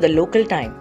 the local time.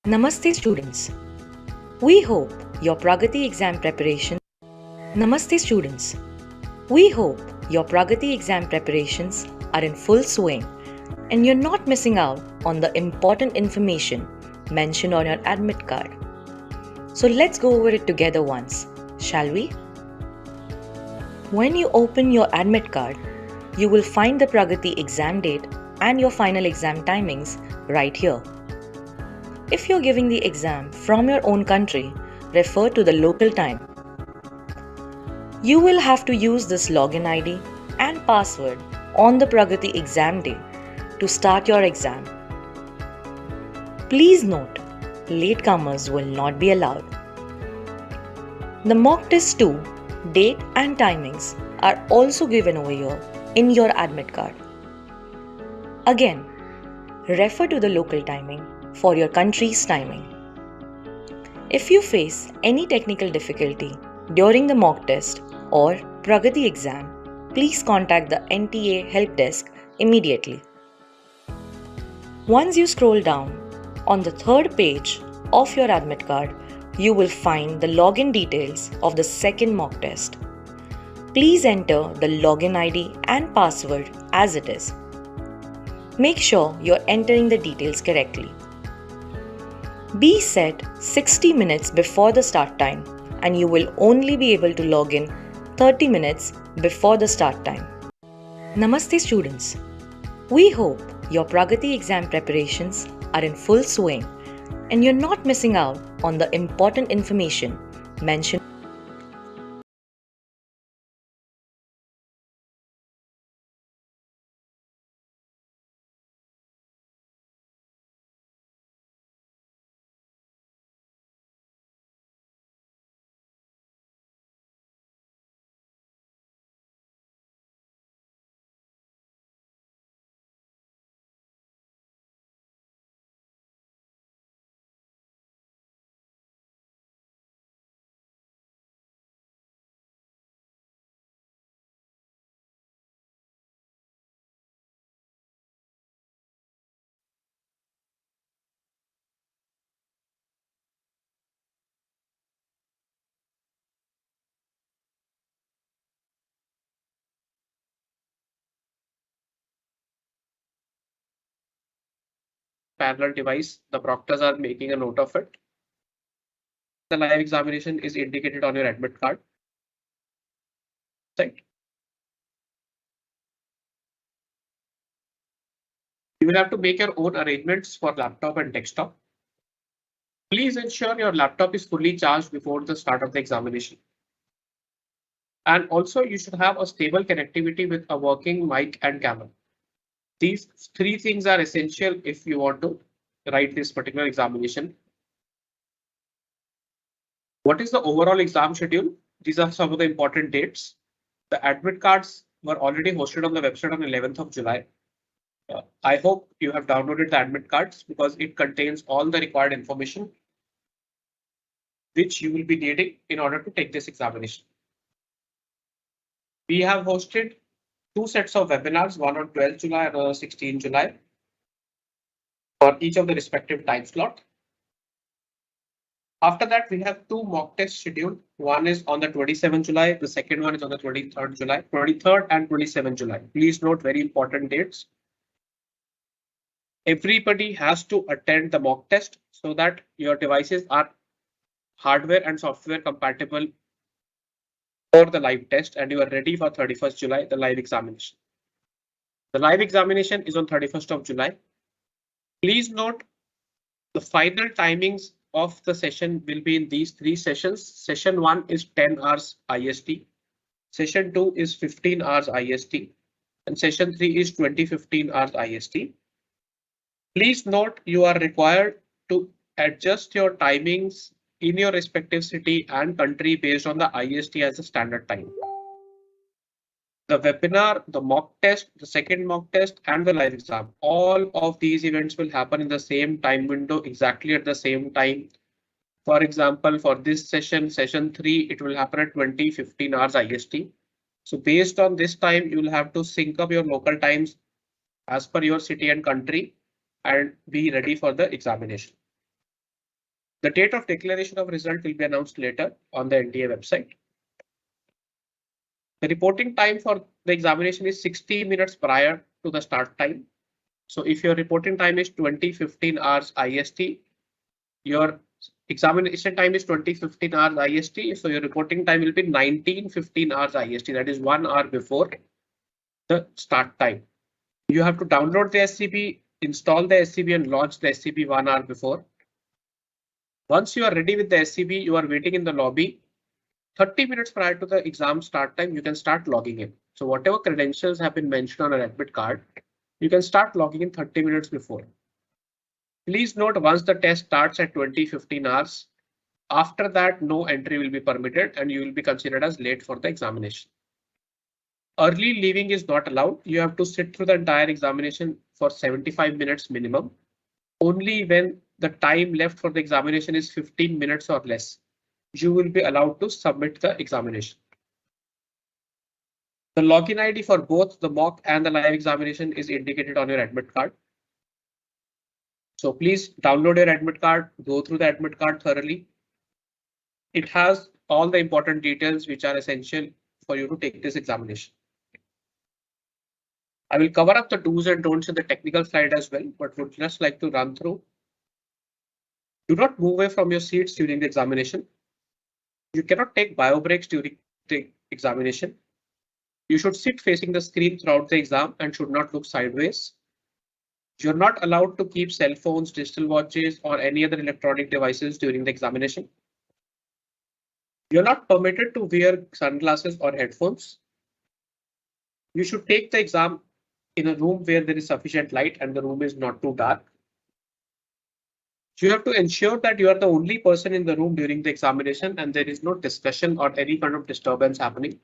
Namaste students. We hope your Pragati exam preparation. Namaste students. We hope your Pragati exam preparations are in full swing and you're not missing out on the important information mentioned on your admit card. So let's go over it together once, shall we? When you open your admit card, you will find the Pragati exam date and your final exam timings right here. If you're giving the exam from your own country, refer to the local time. You will have to use this login ID and password on the Pragati exam day to start your exam. Please note, latecomers will not be allowed. The mock test 2 date and timings are also given over here in your admit card. Again, refer to the local timing for your country's timing. If you face any technical difficulty during the mock test or Pragati exam, please contact the NTA help desk immediately. Once you scroll down, on the third page of your admit card, you will find the login details of the second mock test. Please enter the login ID and password as it is. Make sure you're entering the details correctly. Be set 60 minutes before the start time and you will only be able to log in 30 minutes before the start time. Namaste students. We hope your Pragati exam preparations are in full swing and you're not missing out on the important information mentioned. Parallel device, the proctors are making a note of it. The live examination is indicated on your admit card. Right. You will have to make your own arrangements for laptop and desktop. Please ensure your laptop is fully charged before the start of the examination. And also you should have a stable connectivity with a working mic and camera. These three things are essential if you want to write this particular examination. What is the overall exam schedule? These are some of the important dates. The admit cards were already hosted on the website on 11th of July. I hope you have downloaded the admit cards because it contains all the required information which you will be needing in order to take this examination. We have hosted two sets of webinars, one on 12th July and on 16th July for each of the respective time slot. After that, we have two mock tests scheduled. One is on the 27th July. The second one is on the 23rd July, 23rd and 27th July. Please note very important dates. Everybody has to attend the mock test so that your devices are hardware and software compatible for the live test and you are ready for 31st July, the live examination. The live examination is on 31st of July. Please note the final timings of the session will be in these three sessions. Session 1 is 10 hours IST. Session 2 is 15 hours IST. And session 3 is 15 hours IST. Please note you are required to adjust your timings in your respective city and country based on the IST as a standard time. The webinar, the mock test, the second mock test, and the live exam. All of these events will happen in the same time window, exactly at the same time. For example, for this session, session 3, it will happen at 15 hours IST. So based on this time, you will have to sync up your local times as per your city and country and be ready for the examination. The date of declaration of result will be announced later on the NTA website. The reporting time for the examination is 60 minutes prior to the start time. So if your reporting time is 15 hours IST, your examination time is 15 hours IST. So your reporting time will be 15 hours IST. That is 1 hour before the start time. You have to download the SCP, install the SCP and launch the SCP 1 hour before. Once you are ready with the SCP, you are waiting in the lobby. 30 minutes prior to the exam start time, you can start logging in. So whatever credentials have been mentioned on an admit card, you can start logging in 30 minutes before. Please note once the test starts at 15 hours, after that no entry will be permitted and you will be considered as late for the examination. Early leaving is not allowed. You have to sit through the entire examination for 75 minutes minimum. Only when the time left for the examination is 15 minutes or less, you will be allowed to submit the examination. The login ID for both the mock and the live examination is indicated on your admit card. So please download your admit card, go through the admit card thoroughly. It has all the important details which are essential for you to take this examination. I will cover up the do's and don'ts in the technical slide as well, but would just like to run through. Do not move away from your seats during the examination. You cannot take bio breaks during the examination. You should sit facing the screen throughout the exam and should not look sideways. You're not allowed to keep cell phones, digital watches, or any other electronic devices during the examination. You're not permitted to wear sunglasses or headphones. You should take the exam in a room where there is sufficient light and the room is not too dark. You have to ensure that you are the only person in the room during the examination and there is no discussion or any kind of disturbance happening.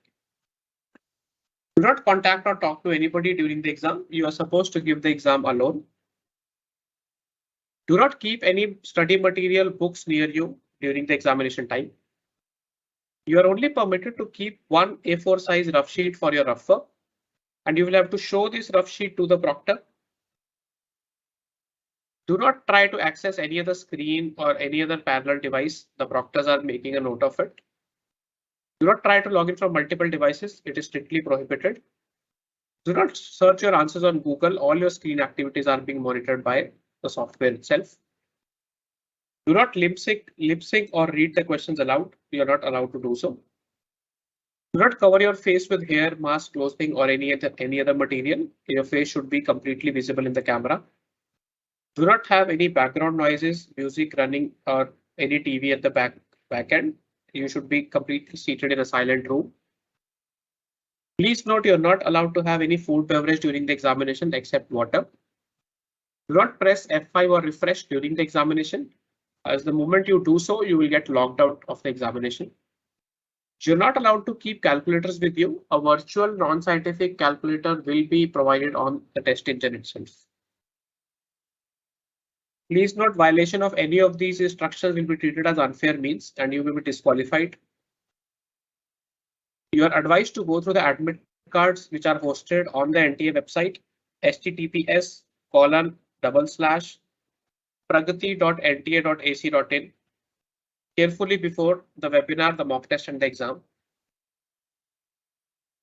Do not contact or talk to anybody during the exam. You are supposed to give the exam alone. Do not keep any study material books near you during the examination time. You are only permitted to keep one A4 size rough sheet for your rough work, and you will have to show this rough sheet to the proctor. Do not try to access any other screen or any other parallel device. The proctors are making a note of it. Do not try to log in from multiple devices. It is strictly prohibited. Do not search your answers on Google. All your screen activities are being monitored by the software itself. Do not lip sync or read the questions aloud. You are not allowed to do so. Do not cover your face with hair, mask, clothing, or any other material. Your face should be completely visible in the camera. Do not have any background noises, music running, or any TV at the back end. You should be completely seated in a silent room. Please note you're not allowed to have any food beverage during the examination except water. Do not press F5 or refresh during the examination, as the moment you do so, you will get logged out of the examination. You're not allowed to keep calculators with you. A virtual non-scientific calculator will be provided on the test engine itself. Please note violation of any of these instructions will be treated as unfair means and you will be disqualified. You are advised to go through the admit cards which are hosted on the NTA website, https://pragati.nta.ac.in carefully before the webinar, the mock test and the exam.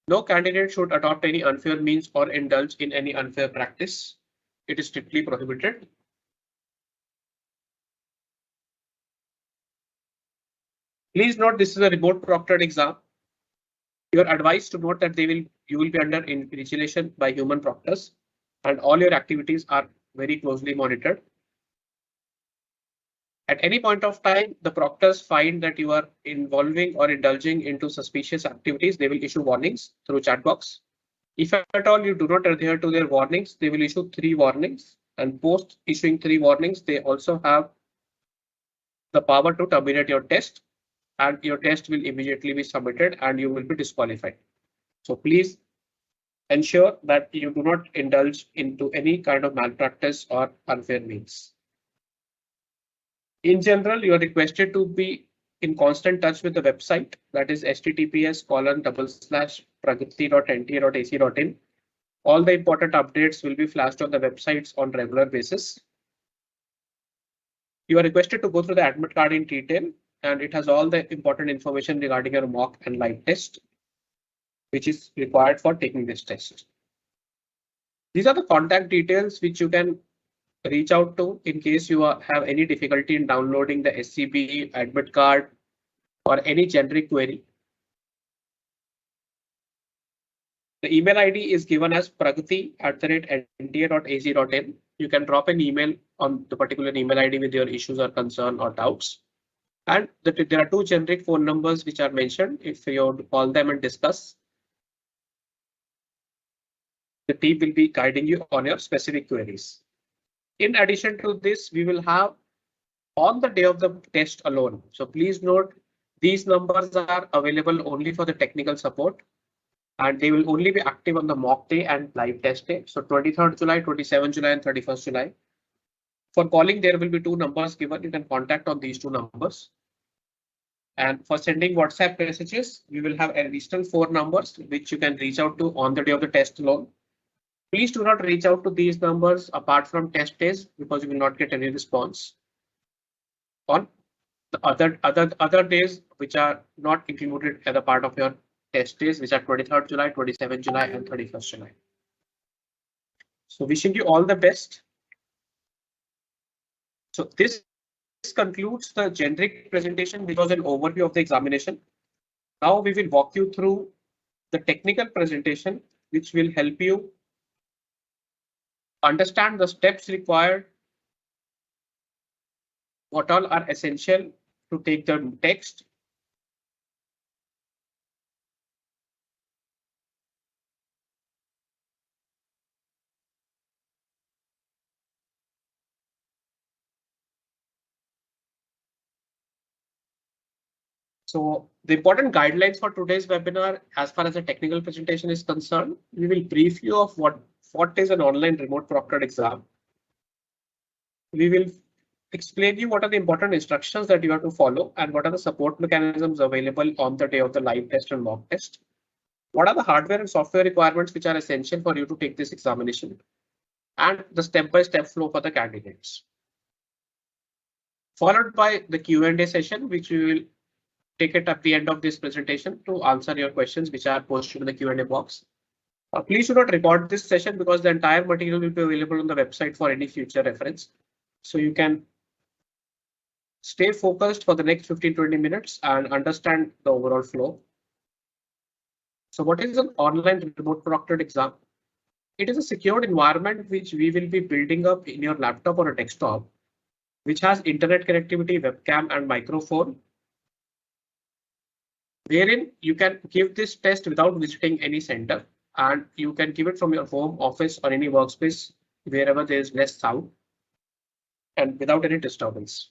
No candidate should adopt any unfair means or indulge in any unfair practice. It is strictly prohibited. Please note this is a remote proctored exam. You are advised to note that you will be under invigilation by human proctors, and all your activities are very closely monitored. At any point of time, the proctors find that you are involving or indulging into suspicious activities, they will issue warnings through chat box. If at all you do not adhere to their warnings, they will issue 3 warnings, and post issuing 3 warnings, they also have the power to terminate your test, and your test will immediately be submitted and you will be disqualified. So please ensure that you do not indulge into any kind of malpractice or unfair means. In general, you are requested to be in constant touch with the website, that is https://pragati.nta.ac.in. All the important updates will be flashed on the websites on regular basis. You are requested to go through the admit card in detail, and it has all the important information regarding your mock and live test, which is required for taking this test. These are the contact details which you can reach out to in case you have any difficulty in downloading the SCB admit card or any generic query. The email ID is given as pragati@nta.ac.in. You can drop an email on the particular email ID with your issues or concern or doubts. And there are 2 generic phone numbers which are mentioned. If you call them and discuss, the team will be guiding you on your specific queries. In addition to this, we will have on the day of the test alone. So please note, these numbers are available only for the technical support, and they will only be active on the mock day and live test day. So 23rd July, 27th July, and 31st July. For calling, there will be 2 numbers given. You can contact on these 2 numbers. And for sending WhatsApp messages, we will have additional 4 numbers which you can reach out to on the day of the test alone. Please do not reach out to these numbers apart from test days, because you will not get any response on the other days which are not included as a part of your test days, which are 23rd July, 27th July, and 31st July. So wishing you all the best. So this concludes the generic presentation, which was an overview of the examination. Now we will walk you through the technical presentation, which will help you understand the steps required, what all are essential to take the text. So the important guidelines for today's webinar, as far as the technical presentation is concerned, we will brief you of what is an online remote proctored exam. We will explain you what are the important instructions that you have to follow and what are the support mechanisms available on the day of the live test and mock test. What are the hardware and software requirements which are essential for you to take this examination, and the step-by-step flow for the candidates. Followed by the Q&A session, which we will take it at the end of this presentation to answer your questions which are posted in the Q&A box. Please do not record this session because the entire material will be available on the website for any future reference. So you can stay focused for the next 15-20 minutes and understand the overall flow. So what is an online remote proctored exam? It is a secured environment which we will be building up in your laptop or a desktop, which has internet connectivity, webcam, and microphone, wherein you can give this test without visiting any center, and you can give it from your home, office, or any workspace wherever there is less sound and without any disturbance.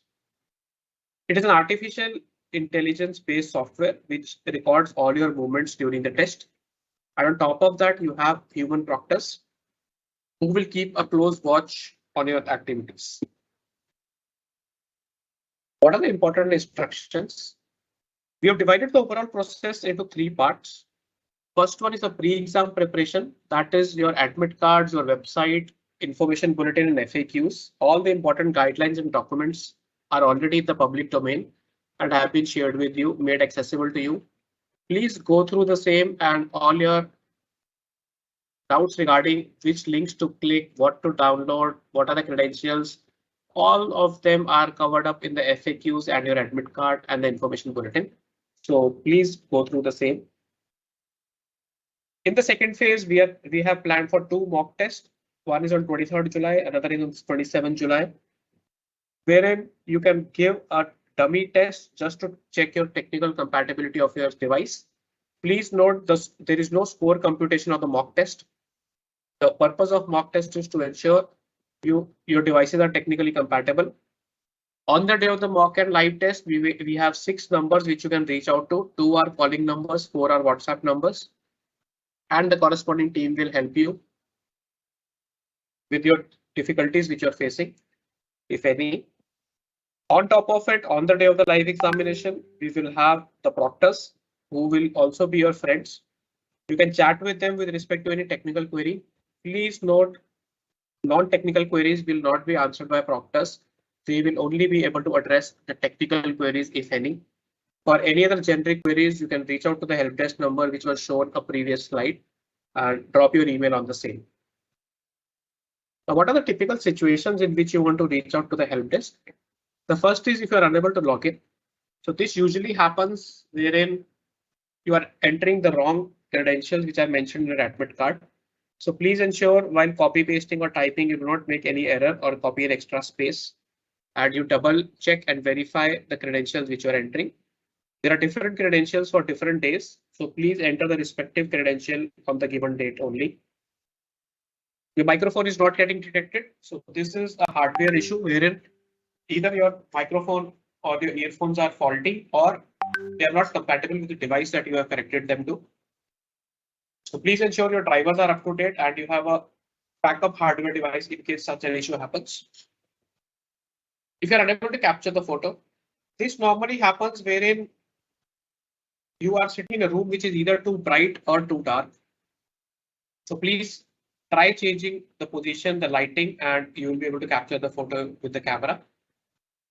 It is an artificial intelligence-based software which records all your movements during the test. And on top of that, you have human proctors who will keep a close watch on your activities. What are the important instructions? We have divided the overall process into 3 parts. First one is a pre-exam preparation. That is your admit cards, your website, information bulletin and FAQs. All the important guidelines and documents are already in the public domain and have been shared with you, made accessible to you. Please go through the same and all your doubts regarding which links to click, what to download, what are the credentials. All of them are covered up in the FAQs and your admit card and the information bulletin. So please go through the same. In the second phase, we have planned for 2 mock tests. One is on 23rd July, another is on 27th July, wherein you can give a dummy test just to check your technical compatibility of your device. Please note this, there is no score computation of the mock test. The purpose of mock test is to ensure your devices are technically compatible. On the day of the mock and live test, we have 6 numbers which you can reach out to. 2 are calling numbers, 4 are WhatsApp numbers, and the corresponding team will help you with your difficulties which you're facing, if any. On top of it, on the day of the live examination, we will have the proctors who will also be your friends. You can chat with them with respect to any technical query. Please note, non-technical queries will not be answered by proctors. They will only be able to address the technical queries, if any. For any other generic queries, you can reach out to the help desk number which was shown a previous slide and drop your email on the same. Now, what are the typical situations in which you want to reach out to the help desk? The first is if you are unable to log in. So this usually happens wherein you are entering the wrong credentials which I mentioned in your admit card. So please ensure while copy pasting or typing, you do not make any error or copy an extra space, and you double check and verify the credentials which you are entering. There are different credentials for different days, so please enter the respective credential on the given date only. Your microphone is not getting detected, so this is a hardware issue wherein either your microphone or your earphones are faulty or they are not compatible with the device that you have connected them to. So please ensure your drivers are up to date and you have a backup hardware device in case such an issue happens. If you are unable to capture the photo, this normally happens wherein you are sitting in a room which is either too bright or too dark. So please try changing the position, the lighting, and you will be able to capture the photo with the camera.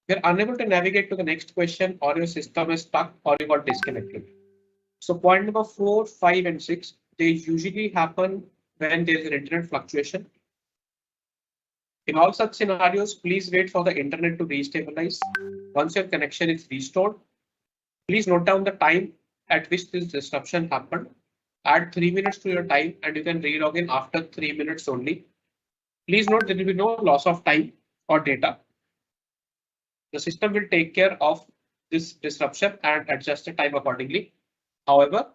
If you're unable to navigate to the next question, or your system is stuck, or you got disconnected. So point number 4, 5, and 6, they usually happen when there's an internet fluctuation. In all such scenarios, please wait for the internet to restabilize. Once your connection is restored, please note down the time at which this disruption happened. Add 3 minutes to your time and you can re-log in after 3 minutes only. Please note there will be no loss of time or data. The system will take care of this disruption and adjust the time accordingly. However,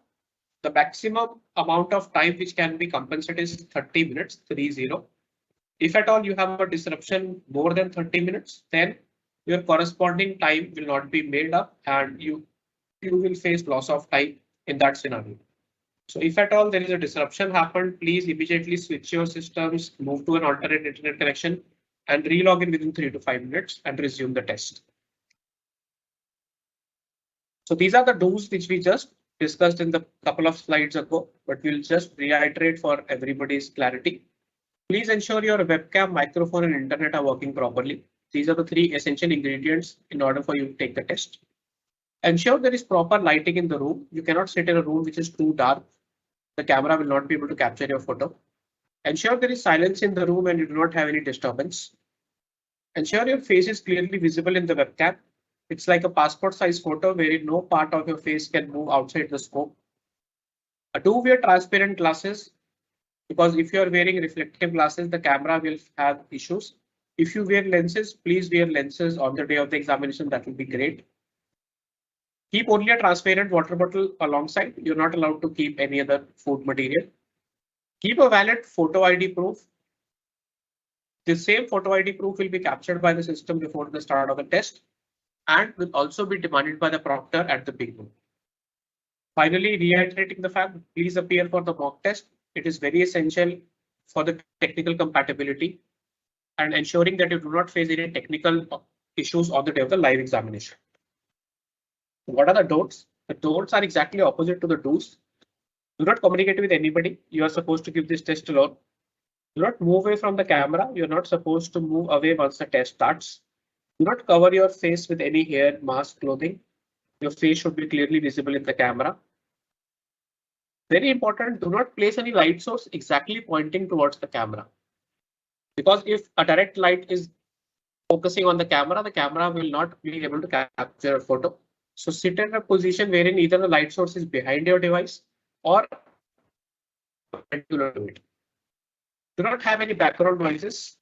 the maximum amount of time which can be compensated is 30 minutes, 30. If at all you have a disruption more than 30 minutes, then your corresponding time will not be made up and you will face loss of time in that scenario. So if at all there is a disruption happened, please immediately switch your systems, move to an alternate internet connection and re-log in within 3 to 5 minutes and resume the test. So these are the do's which we just discussed in the couple of slides ago, but we'll just reiterate for everybody's clarity. Please ensure your webcam, microphone, and internet are working properly. These are the 3 essential ingredients in order for you to take the test. Ensure there is proper lighting in the room. You cannot sit in a room which is too dark. The camera will not be able to capture your photo. Ensure there is silence in the room and you do not have any disturbance. Ensure your face is clearly visible in the webcam. It's like a passport size photo wherein no part of your face can move outside the scope. Do wear transparent glasses, because if you are wearing reflective glasses, the camera will have issues. If you wear lenses, please wear lenses on the day of the examination. That will be great. Keep only a transparent water bottle alongside. You're not allowed to keep any other food material. Keep a valid photo ID proof. The same photo ID proof will be captured by the system before the start of the test and will also be demanded by the proctor at the beginning. Finally, reiterating the fact, please appear for the mock test. It is very essential for the technical compatibility and ensuring that you do not face any technical issues on the day of the live examination. What are the don'ts? The don'ts are exactly opposite to the do's. Do not communicate with anybody. You are supposed to give this test alone. Do not move away from the camera. You're not supposed to move away once the test starts. Do not cover your face with any hair, mask, clothing. Your face should be clearly visible in the camera. Very important, do not place any light source exactly pointing towards the camera. Because if a direct light is focusing on the camera will not be able to capture a photo. So sit in a position wherein either the light source is behind your device or perpendicular to it. Do not have any background noises,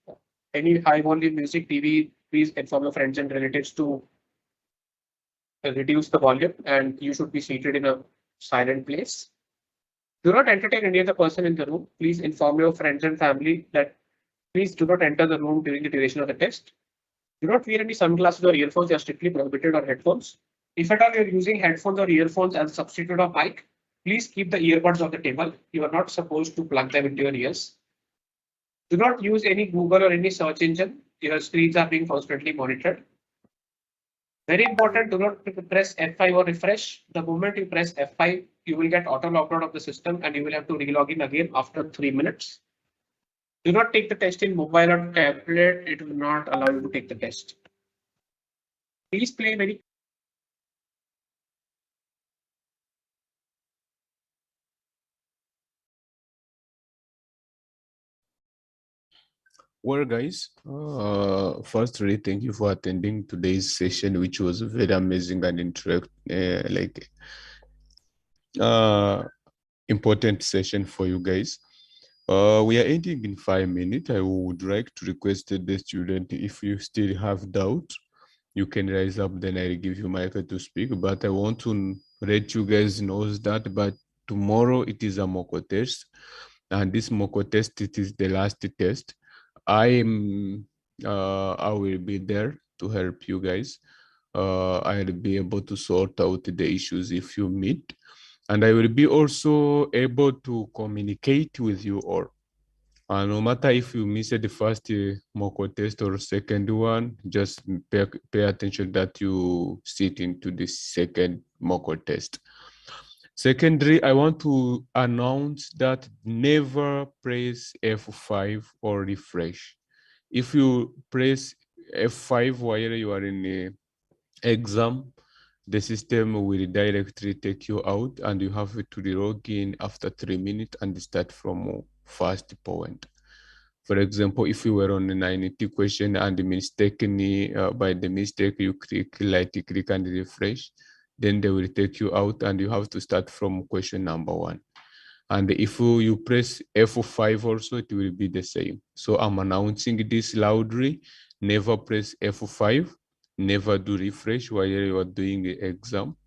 any high volume music, TV. Please inform your friends and relatives to reduce the volume, and you should be seated in a silent place. Do not entertain any other person in the room. Please inform your friends and family that please do not enter the room during the duration of the test. Do not wear any sunglasses or earphones. They are strictly prohibited, or headphones. If at all you are using headphones or earphones as a substitute of mic, please keep the earbuds on the table. You are not supposed to plug them into your ears. Do not use any Google or any search engine. Your screens are being constantly monitored. Very important, do not press F5 or refresh. The moment you press F5, you will get auto logged out of the system and you will have to relog in again after 3 minutes. Do not take the test in mobile or tablet. It will not allow you to take the test. Please play very. Well, guys, firstly, thank you for attending today's session, which was very amazing and important session for you guys. We are ending in 5 minutes. I would like to request the student, if you still have doubt, you can rise up, then I'll give you mic to speak. But I want to let you guys know that by tomorrow it is a mock test, and this mock test, it is the last test. I will be there to help you guys. I'll be able to sort out the issues if you meet, and I will be also able to communicate with you all. No matter if you miss the first mock test or second one, just pay attention that you sit into the second mock test. Secondly, I want to announce that never press F5 or refresh. If you press F5 while you are in the exam, the system will directly take you out and you have to log in after 3 minutes and start from first point. For example, if you were on a 90 question and mistakenly, by the mistake, you click and refresh, then they will take you out and you have to start from question number 1. And if you press F5 also, it will be the same. So I'm announcing this loudly. Never press F5, never do refresh while you are doing the exam.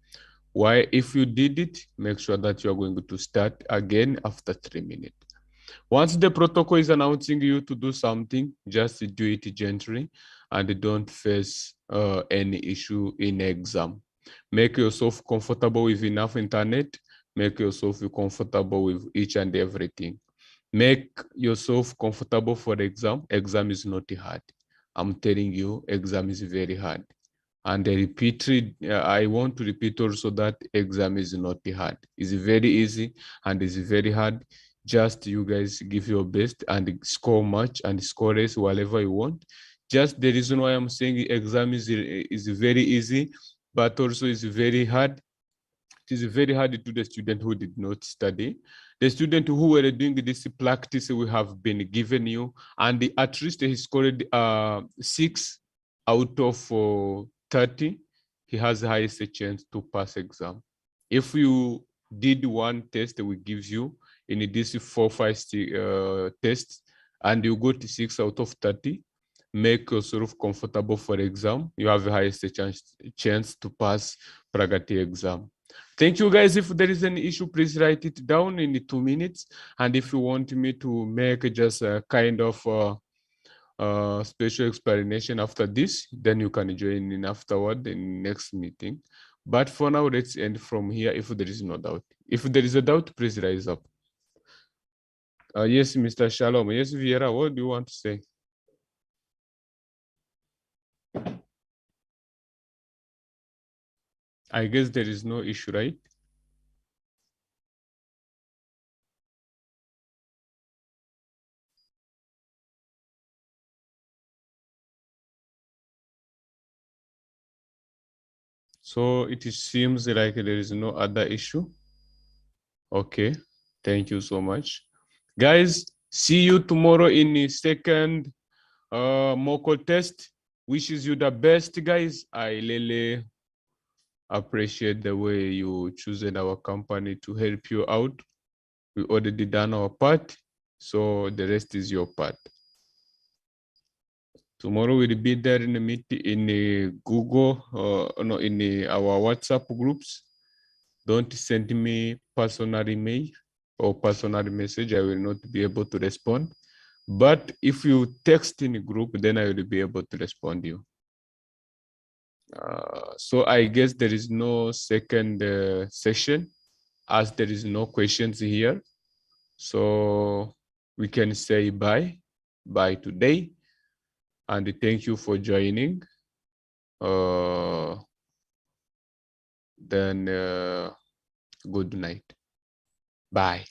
Why? If you did it, make sure that you are going to start again after 3 minutes. Once the protocol is announcing you to do something, just do it gently and don't face any issue in exam. Make yourself comfortable with enough internet. Make yourself comfortable with each and everything. Make yourself comfortable for the exam. Exam is not hard. I'm telling you, exam is very hard. And I want to repeat also that exam is not hard. It's very easy and it's very hard. Just you guys give your best and score much and score less, whatever you want. Just the reason why I'm saying exam is very easy, but also is very hard. It is very hard to the student who did not study. The student who were doing this practice we have been given you, and at least he scored 6 out of 30. He has the highest chance to pass exam. If you did one test we give you in this 4, 5 tests, and you got 6 out of 30, make yourself comfortable for exam. You have the highest chance to pass PRAGATII exam. Thank you guys. If there is any issue, please write it down in 2 minutes. And if you want me to make just a kind of special explanation after this, then you can join in afterward in next meeting. But for now, let's end from here if there is no doubt. If there is a doubt, please rise up. Yes, Mr. Shalom. Yes, Vieira, what do you want to say? I guess there is no issue, right? So it seems like there is no other issue. Okay, thank you so much. Guys, see you tomorrow in the second mock test. Wishes you the best, guys. I really appreciate the way you chosen our company to help you out. We already done our part, so the rest is your part. Tomorrow we'll be there in the meeting in the Google, no, in our WhatsApp groups. Don't send me personal email or personal message. I will not be able to respond. But if you text in a group, then I will be able to respond to you. So I guess there is no second session as there is no questions here. So we can say bye today. And thank you for joining. Then good night. Bye.